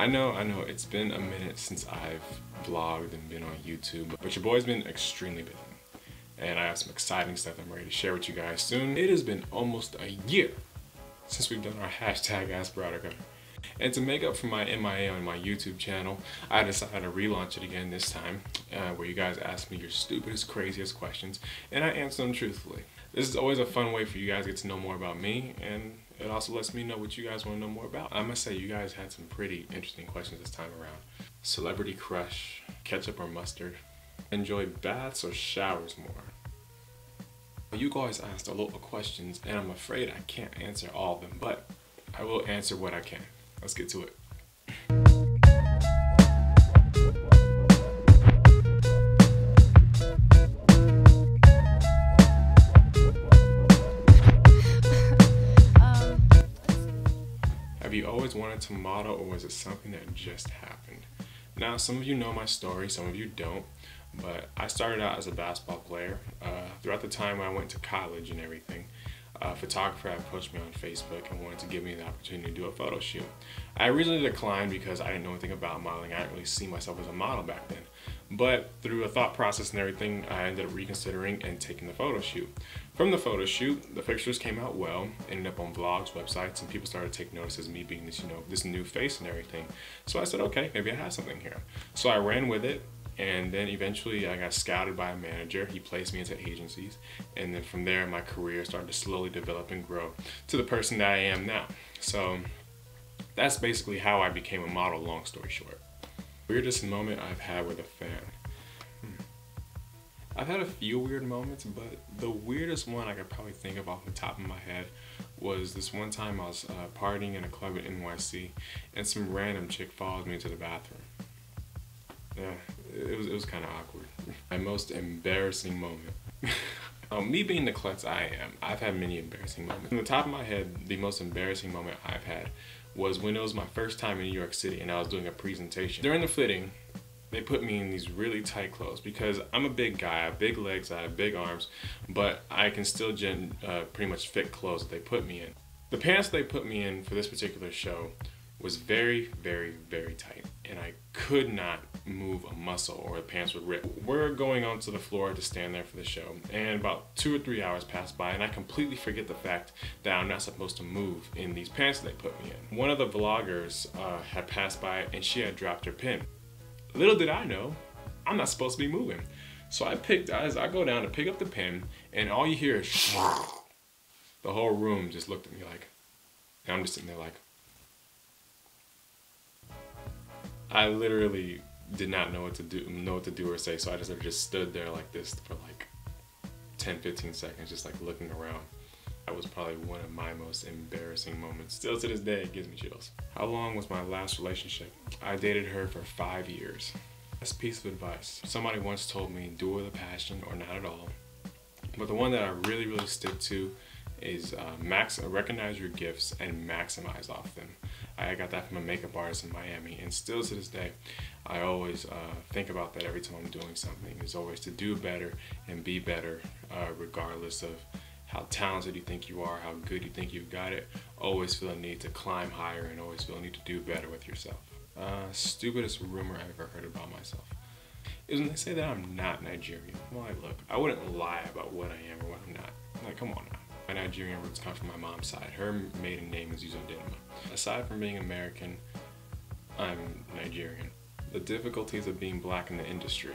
I know, it's been a minute since I've vlogged and been on YouTube, but your boy's been extremely busy. And I have some exciting stuff I'm ready to share with you guys soon. It has been almost a year since we've done our hashtag Ask Broderick. And to make up for my MIA on my YouTube channel, I decided to relaunch it again this time, where you guys ask me your stupidest, craziest questions, and I answer them truthfully. This is always a fun way for you guys to get to know more about me, and it also lets me know what you guys want to know more about. I must say, you guys had some pretty interesting questions this time around. Celebrity crush, ketchup or mustard, enjoy baths or showers more. You guys asked a lot of questions, and I'm afraid I can't answer all of them, but I will answer what I can. Let's get to it. Have you always wanted to model, or was it something that just happened? Now, some of you know my story, some of you don't, but I started out as a basketball player. Throughout the time when I went to college and everything, a photographer approached me on Facebook and wanted to give me the opportunity to do a photo shoot. I originally declined because I didn't know anything about modeling. I didn't really see myself as a model back then. But through a thought process and everything, I ended up reconsidering and taking the photo shoot. From the photo shoot, the pictures came out well, ended up on vlogs, websites, and people started to take notice as me being this, this new face and everything. So I said, okay, maybe I have something here. So I ran with it. And then eventually I got scouted by a manager. He placed me into agencies. And then from there, my career started to slowly develop and grow to the person that I am now. So that's basically how I became a model, long story short. Weirdest moment I've had with a fan. I've had a few weird moments, but the weirdest one I could probably think of off the top of my head was this one time I was partying in a club in NYC, and some random chick followed me into the bathroom. Yeah, it was kind of awkward. My most embarrassing moment. Me being the klutz I am, I've had many embarrassing moments. On the top of my head, the most embarrassing moment I've had was when it was my first time in New York City and I was doing a presentation. During the fitting, they put me in these really tight clothes because I'm a big guy, I have big legs, I have big arms, but I can still pretty much fit clothes that they put me in. The pants they put me in for this particular show was very, very, very tight, and I could not move a muscle or the pants would rip. We're going onto the floor to stand there for the show, and about 2 or 3 hours pass by, and I completely forget the fact that I'm not supposed to move in these pants that they put me in. One of the vloggers had passed by, and she had dropped her pin. Little did I know, I'm not supposed to be moving. So I go down to pick up the pin, and all you hear is the whole room just looked at me like, and I'm just sitting there like, I literally did not know what to do or say, so I just stood there like this for like 10-15 seconds, just like looking around. That was probably one of my most embarrassing moments. Still to this day, it gives me chills. How long was my last relationship? I dated her for 5 years. Best piece of advice. Somebody once told me, do it with a passion or not at all. But the one that I really, really stick to is recognize your gifts and maximize off them. I got that from a makeup artist in Miami, and still to this day, I always think about that every time I'm doing something, is always to do better and be better, regardless of how talented you think you are, how good you think you've got it. Always feel a need to climb higher and always feel a need to do better with yourself. Stupidest rumor I've ever heard about myself is when they say that I'm not Nigerian. Well, look, I wouldn't lie about what I am or what I'm not. Like, come on now. My Nigerian roots come from my mom's side. Her maiden name is Uzodinma. Aside from being American, I'm Nigerian. The difficulties of being black in the industry.